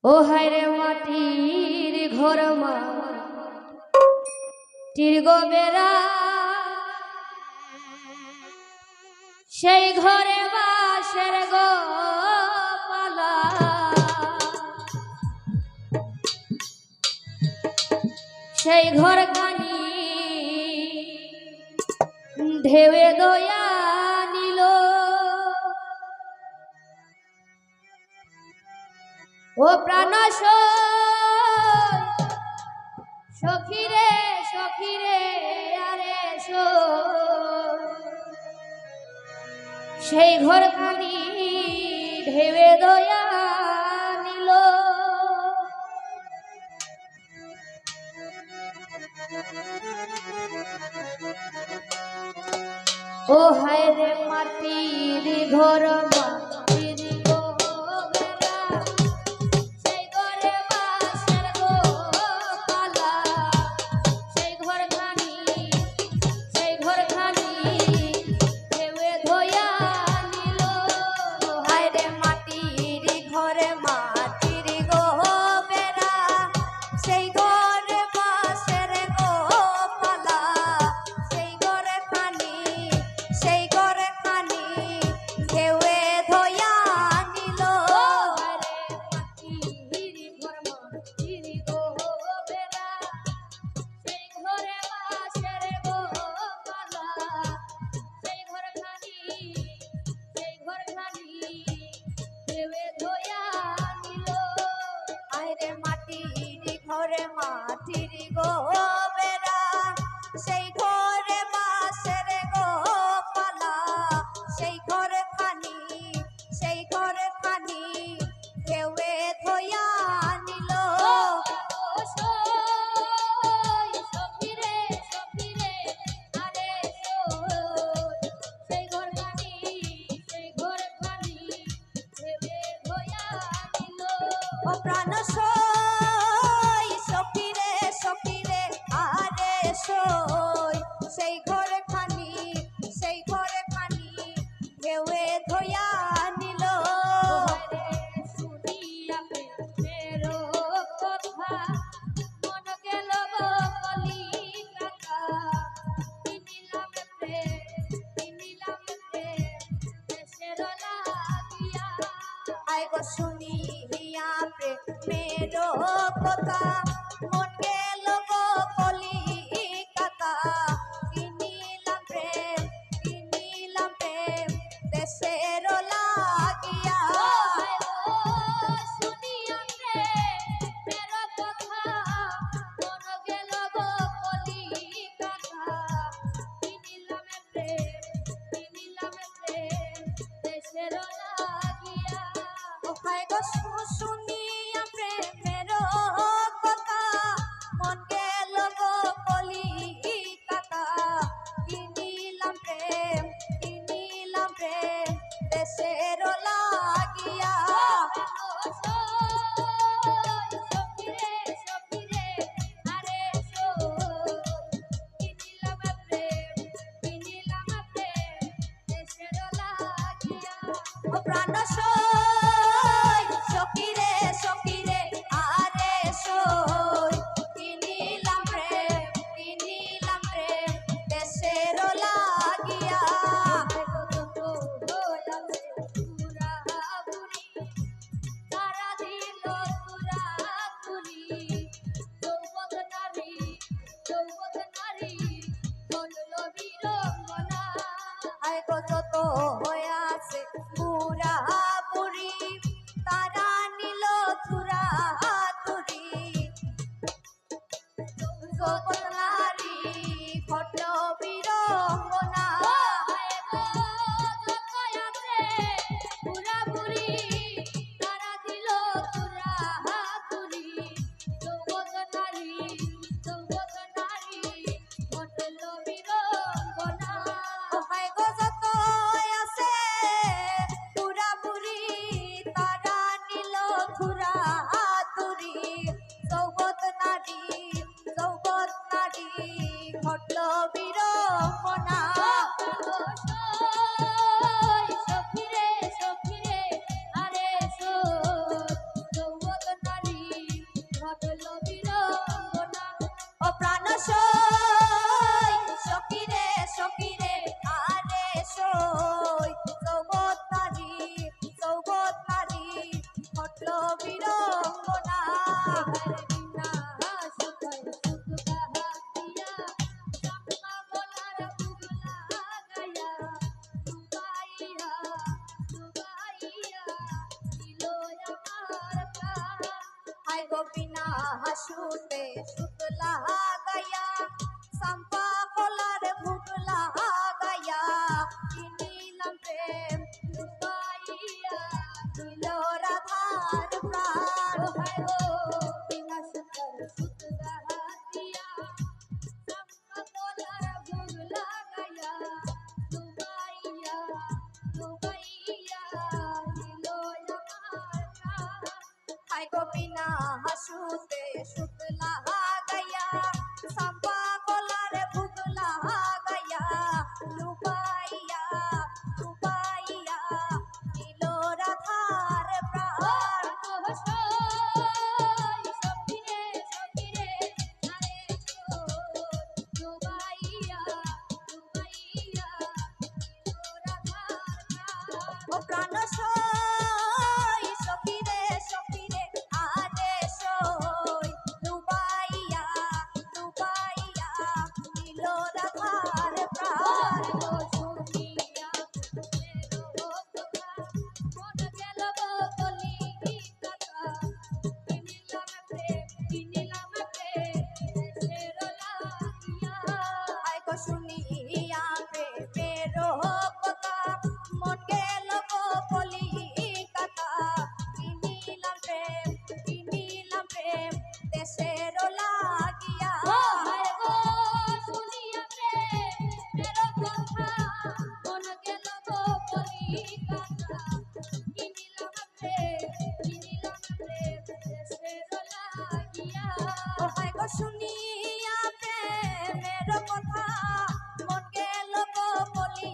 ও হায় রে মাটির ঘর মাটির গো বেড়া, সেই ঘরে বাসের গো পালা, সেই ঘর খানি ঢেউয়ে দয়া নিল। ও প্রাণ সখীরে সখীরে আরে সেই ঘর খানি ঢেউয়ে দয়া নিল। ও হায় রে মাটির ঘর মাটির গো বেড়া, সেই ঘরে বাসের গো পালা, সেই ঘর খানি ঢেউয়ে ধইয়া নিল। হায় রে মাটির ঘরে মাটির গো বেড়া, সেই ঘরে বাসের গো পালা, সেই ঘরে খানি ঢেউয়ে ধইয়া নিল। মাটির ঘর মাটির গো বেড়া, সেই ঘরে বাসের গো পালা, সেই ঘর খানি ঢেউয়ে ধইয়া নিল। আয় রে মাটির ঘরে মাটির গো বেড়া, সেই ঘরে বাসের গো পালা, সেই ঘর খানি ঢেউয়ে ধইয়া নিল। সখীরে সখীরে আরে সেই ঘর খানি ঢেউয়ে ধইয়া নিল। ও প্রাণ সখীরে সখীরে আরে সেই ঘর খানি ঢেউয়ে ধইয়া নিল। শুনিয়া প্রেমের কথা মন গেল গো কলিকাতা, কিনিলাম প্রেম দেশের লাগিয়া। আয় গো শুনিয়া প্রেমের কথা মন গেল গো কলিকাতা, কিনিলাম প্রেম দেশের লাগিয়া। শুনিয়া প্রেমের কথা মন গেল গো কলিকাতা, কিনিলাম প্রেম দেশের লাগিয়া। ও হায় গো শুনিয়া প্রেমের কথা মন গেল গো কলিকাতা, কিনিলাম প্রেম দেশের লাগিয়া। সখীরে সখীরে আরে কিনিলাম প্রেম দেশের লাগিয়া। ও প্রাণ সখীরে সখীরে আরে কিনিলাম প্রেম দেশের লাগিয়া। তারা দিল তুরা তুরি, যৌবত নারী বলল বীরঙ্গনা। আয় গো যত হয়ে আছে পুরা পুরি, তারা নিল তুরা তুরি, যৌবত নারী ঘটল বীরঙ্গনা। তারা দিল তুরা তুরি, যৌবত নারী ঘটল বীরঙ্গনা। হায় গো যত আছে পুরা পুরি, তারা নিল তুরা তুরি, যৌবত নারী ঘটল বীরঙ্গনা। সখীরে সখীরে আরে যৌবত নারী বিনা হাসুতে সুত লাগাইয়া সাম্পা কলার ভুগ লাগাইয়া কিনিলাম প্রেম লুকাইয়া দিল রাধার প্রাণ হায় গো বিনা সুতার সুত গাহাতিয়া সাম্পা কলার ভুগ লাগাইয়া লুকাইয়া লুকাইয়া দিল আমার প্রাণ হায় গো বিনা হাসুতে সুত লাগাইয়া সাম্পা কলার ভুগ লাগাইয়া লুকাইয়া লুকাইয়া দিল রাধার প্রাণ সখিরে সখিরে আরে লুকাইয়া লুকাইয়া দিল রাধার প্রাণ ও প্রাণ সই সখিরে সখিরে আরে সই লুকাইয়া লুকাইয়া দিল রাধার প্রাণ গো শুনিয়া মেরো কথা মন গেল গো বলি কথা কিনিলাম প্রেম দেশের লাগিয়া আয় গো শুনিয়া প্রেমেরো কথা মন গেল গো বলি কথা কিনিলাম প্রেম দেশের লাগিয়া আয় গো শুনিয়া প্রেমেরো কথা মন গেল গো বলি কথা কিনিলাম প্রেম দেশের লাগিয়া ও হায় গো শুনিয়া প্রেমের কথা মন গেল গো বলি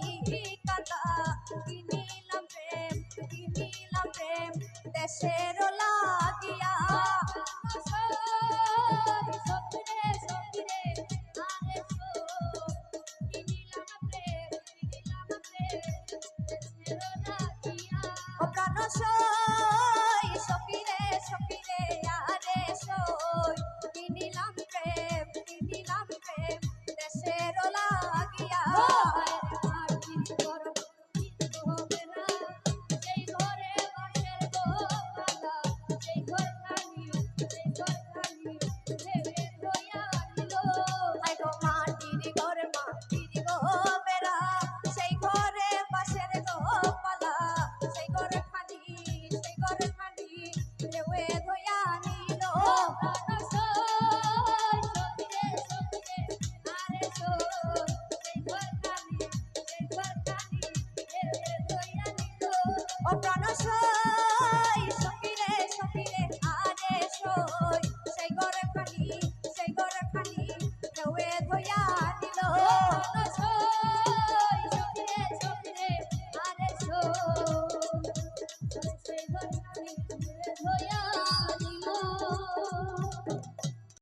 কথা কিনিলাম প্রেম দেশের লাগিয়া সখিরে সখিরে আরে কিনিলাম প্রেম দেশের লাগিয়া ও প্রাণ সই সখিরে সখিরে আরে সই কিনিলাম প্রেম দেশের লাগিয়া মাটির গরম হবে না সেই ঘরে বাসের গোপালা সেই ঘর খালি ভেবে ধইয়া দিল আয় গো মাটির বেড়া সেই ঘরে বাসের গোপালা সেই ঘর খালি ভেবে ধইয়া নিল প্রাণ সই সখিরে সখিরে আরে সই সেই ঘর খালি ভেবে ধইয়া নিল ও প্রাণ সই